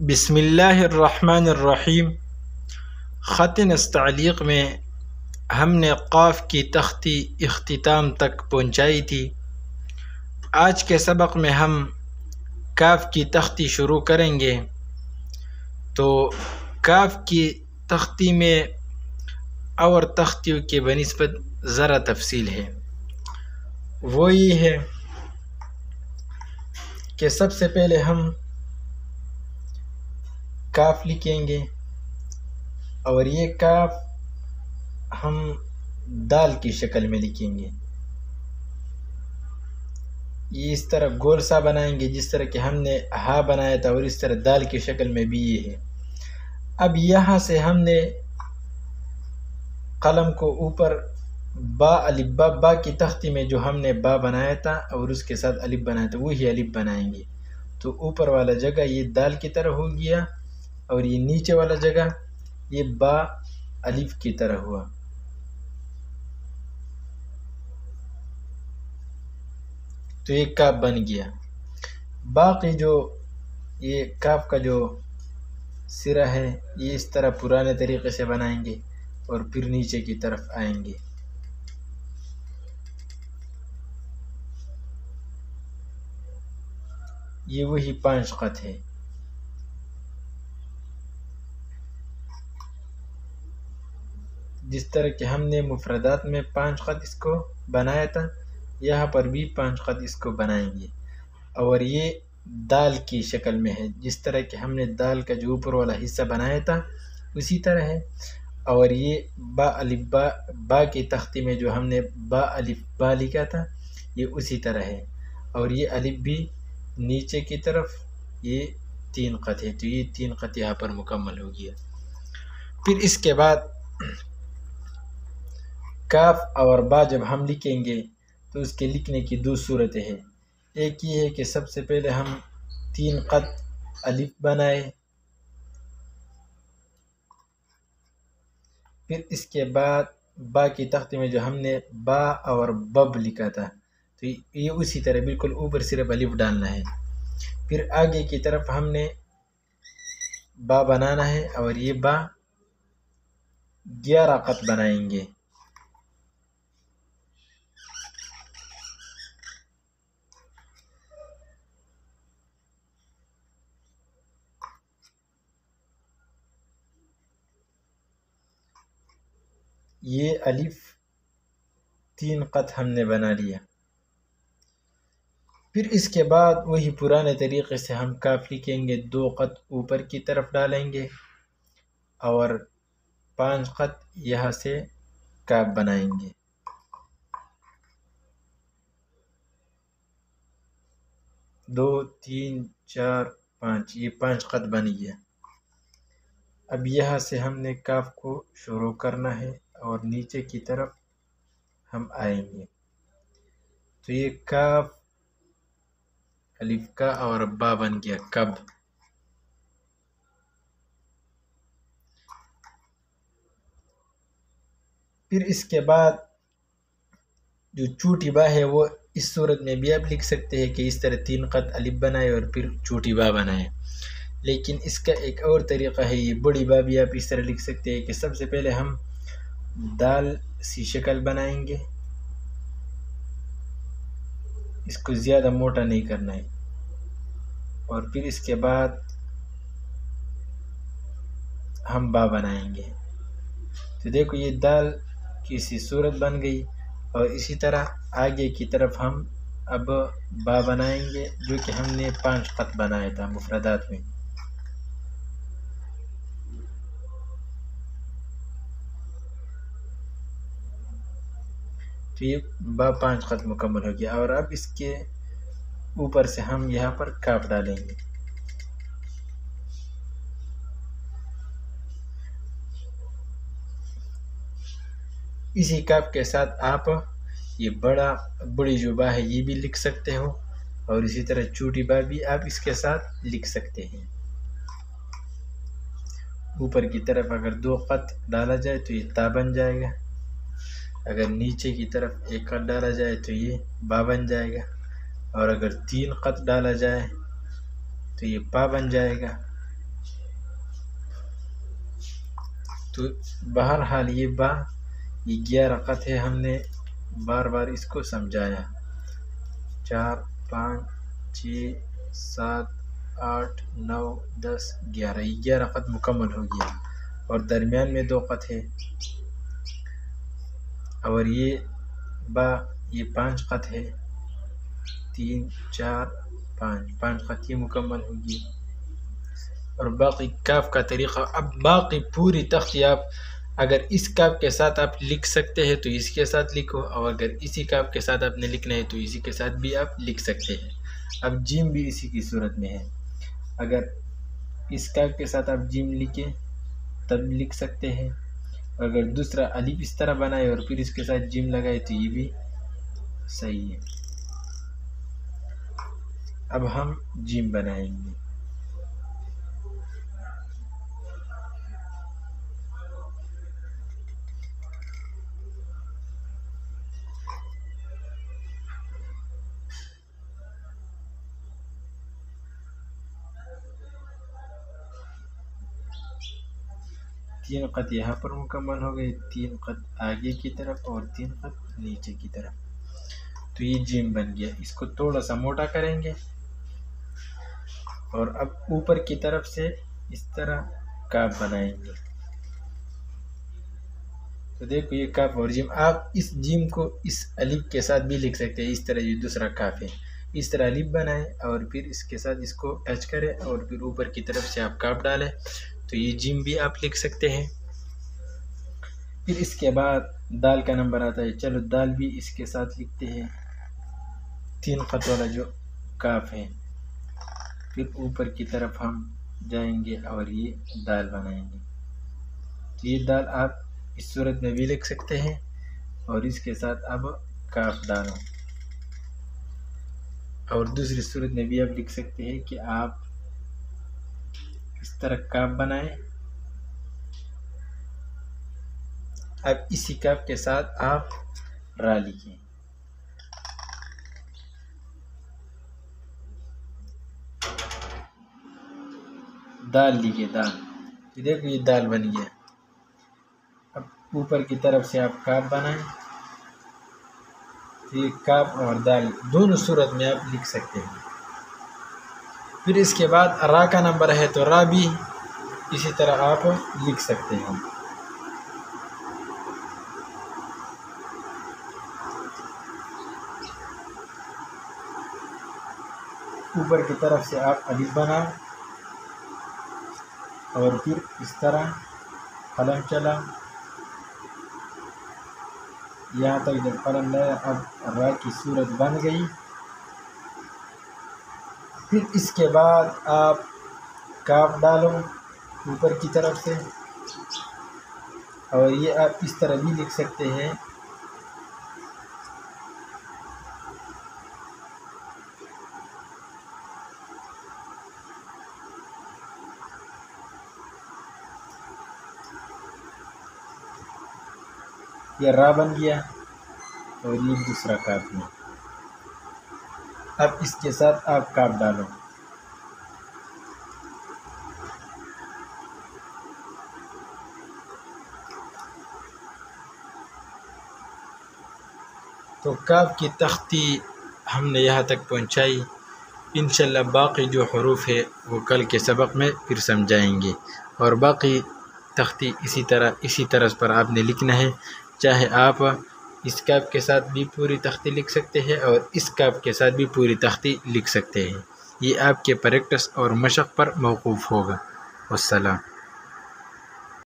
بسم اللہ الرحمن الرحیم۔ خط نستعلیق میں ہم نے قاف کی تختی اختتام تک پہنچائی تھی۔ آج کے سبق میں ہم کاف کی تختی شروع کریں گے۔ تو کاف کی تختی میں اور تختیوں کے بنسبت ذرا تفصیل ہے۔ وہ یہ ہے کہ سب سے پہلے ہم کاف لکھیں گے، اور یہ کاف ہم دال کی شکل میں لکھیں گے۔ یہ اس طرح گول سا بنائیں گے جس طرح کہ ہم نے ہا بنایا تھا، اور اس طرح دال کی شکل میں بھی یہ ہے۔ اب یہاں سے ہم نے قلم کو اوپر با الف با کی تختی میں جو ہم نے با بنایا تھا اور اس کے ساتھ الف بنایا تھا، وہی الف بنائیں گے۔ تو اوپر والا جگہ یہ دال کی طرح ہو گیا، اور یہ نیچے والا جگہ یہ با الف کی طرح ہوا۔ تو یہ کاف بن گیا۔ باقی جو یہ کاف کا جو سرا ہے یہ اس طرح پرانے طریقے سے بنائیں گے، اور پھر نیچے کی طرف آئیں گے۔ یہ وہی 5 خط ہے۔ جس طرح کہ ہم نے مفردات میں 5 خط اس کو بنایا تھا، یہاں پر بھی 5 خط اس کو بنائیں گے، اور یہ دال کی شکل میں ہے۔ جس طرح کہ ہم نے دال کا جو اوپر والا حصہ بنایا تھا اسی طرح ہے، اور یہ با الف با کی تختی میں جو ہم نے با الف با لکھا تھا یہ اسی طرح ہے، اور یہ الف بھی نیچے کی طرف یہ 3 خط ہے۔ تو یہ 3 خط یہاں پر مکمل ہو گیا۔ پھر اس کے بعد کاف اور با جب ہم لکھیں گے تو اس کے لکھنے کی 2 صورتیں ہیں۔ ایک یہ ہے کہ سب سے پہلے ہم 3 خط الف بنائے، پھر اس کے بعد با کی تختی میں جو ہم نے با اور بب لکھا تھا تو یہ اسی طرح بالکل اوپر صرف الف ڈالنا ہے۔ پھر آگے کی طرف ہم نے با بنانا ہے، اور یہ با 11 خط بنائیں گے۔ یہ الف 3 خط ہم نے بنا لیا۔ پھر اس کے بعد وہی پرانے طریقے سے ہم کاف لکھیں گے، 2 خط اوپر کی طرف ڈالیں گے، اور 5 خط یہاں سے کاف بنائیں گے۔ دو 3 4 5 یہ 5 خط بن گیا۔ اب یہاں سے ہم نے کاف کو شروع کرنا ہے، اور نیچے کی طرف ہم آئیں گے۔ تو یہ کاف الف کا اور با بن گیا کب۔ پھر اس کے بعد جو چھوٹی با ہے وہ اس صورت میں بھی آپ لکھ سکتے ہیں کہ اس طرح 3 خط الف بنائے اور پھر چھوٹی با بنائے، لیکن اس کا ایک اور طریقہ ہے، یہ بڑی با بھی آپ اس طرح لکھ سکتے ہیں کہ سب سے پہلے ہم دال سی شکل بنائیں گے، اس کو زیادہ موٹا نہیں کرنا ہے، اور پھر اس کے بعد ہم با بنائیں گے۔ تو دیکھو یہ دال کی سی صورت بن گئی، اور اسی طرح آگے کی طرف ہم اب با بنائیں گے جو کہ ہم نے 5 خط بنایا تھا مفردات میں۔ تو یہ با 5 خط مکمل ہو گیا، اور اب اس کے اوپر سے ہم یہاں پر کاف ڈالیں گے۔ اسی کاف کے ساتھ آپ یہ بڑی جو با ہے یہ بھی لکھ سکتے ہو، اور اسی طرح چھوٹی با بھی آپ اس کے ساتھ لکھ سکتے ہیں۔ اوپر کی طرف اگر 2 خط ڈالا جائے تو یہ تا بن جائے گا، اگر نیچے کی طرف 1 خط ڈالا جائے تو یہ با بن جائے گا، اور اگر 3 خط ڈالا جائے تو یہ پا بن جائے گا، تو بہرحال یہ 11 خط ہے، ہم نے بار بار اس کو سمجھایا۔ 4 5 6 7 8 9 10 11، یہ 11 خط مکمل ہو گیا، اور درمیان میں 2 خط ہے، اور یہ 5 خط ہے، 3 4 5 خط یہ مکمل ہو گیا، اور باقی کاف کا طریقہ۔ اب باقی پوری تختی آپ اگر اس کاف کے ساتھ آپ لکھ سکتے ہیں تو اس کے ساتھ لکھو، اور اگر اسی کاف کے ساتھ آپ نے لکھنا ہے تو اسی کے ساتھ بھی آپ لکھ سکتے ہیں۔ اب جیم بھی اسی کی صورت میں ہے، اگر اس کاف کے ساتھ آپ جیم لکھیں تب لکھ سکتے ہیں، اور اگر دوسرا الف اس طرح بنائے اور پھر اس کے ساتھ جیم لگائے تو یہ بھی صحیح ہے۔ اب ہم جیم بنائیں گے۔ تین خط یہاں پر مکمل ہو گئے، 3 خط آگے کی طرف اور 3 خط نیچے کی طرف، تو یہ جیم بن گیا۔ اس کو تھوڑا سا موٹا کریں گے، اور اب اوپر کی طرف سے اس طرح کاف بنائیں گے۔ تو دیکھو یہ کاف اور جیم، آپ اس جیم کو اس الف کے ساتھ بھی لکھ سکتے ہیں، اس طرح یہ دوسرا کاف ہے، اس طرح الف بنائیں اور پھر اس کے ساتھ اس کو ٹچ کریں اور پھر اوپر کی طرف سے آپ کاف ڈالیں، تو یہ جیم بھی آپ لکھ سکتے ہیں۔ پھر اس کے بعد دال کا نمبر آتا ہے، چلو دال بھی اس کے ساتھ لکھتے ہیں، 3 خط والا جو کاف ہے، پھر اوپر کی طرف ہم جائیں گے اور یہ دال بنائیں گے۔ تو یہ دال آپ اس صورت میں بھی لکھ سکتے ہیں، اور اس کے ساتھ اب کاف ڈالو، اور دوسری صورت میں بھی آپ لکھ سکتے ہیں کہ آپ اس طرح کاف بنائیں، اب اسی کاف کے ساتھ آپ را لکھیں۔ دال لکھیں، دال، دیکھو یہ دال بن گیا۔ اب اوپر کی طرف سے آپ کاف بنائیں، یہ کاف اور دال دونوں صورت میں آپ لکھ سکتے ہیں۔ پھر اس کے بعد را کا نمبر ہے تو را بھی اسی طرح آپ لکھ سکتے ہیں۔ اوپر کی طرف سے آپ الف بنائیں اور پھر اس طرح قلم چلا یہاں تک جب قلم لایا، اب را کی صورت بن گئی۔ پھر اس کے بعد آپ کاف ڈالو اوپر کی طرف سے، اور یہ آپ اس طرح بھی لکھ سکتے ہیں، یہ را بن گیا اور یہ دوسرا کاف ہے۔ اب اس کے ساتھ آپ کاف ڈالو، تو کاف کی تختی ہم نے یہاں تک پہنچائی۔ انشاءاللہ باقی جو حروف ہے وہ کل کے سبق میں پھر سمجھائیں گے، اور باقی تختی اسی طرز پر آپ نے لکھنا ہے، چاہے آپ اس کاف کے ساتھ بھی پوری تختی لکھ سکتے ہیں اور اس کاف کے ساتھ بھی پوری تختی لکھ سکتے ہیں، یہ آپ کے پریکٹس اور مشق پر موقوف ہوگا۔ والسلام۔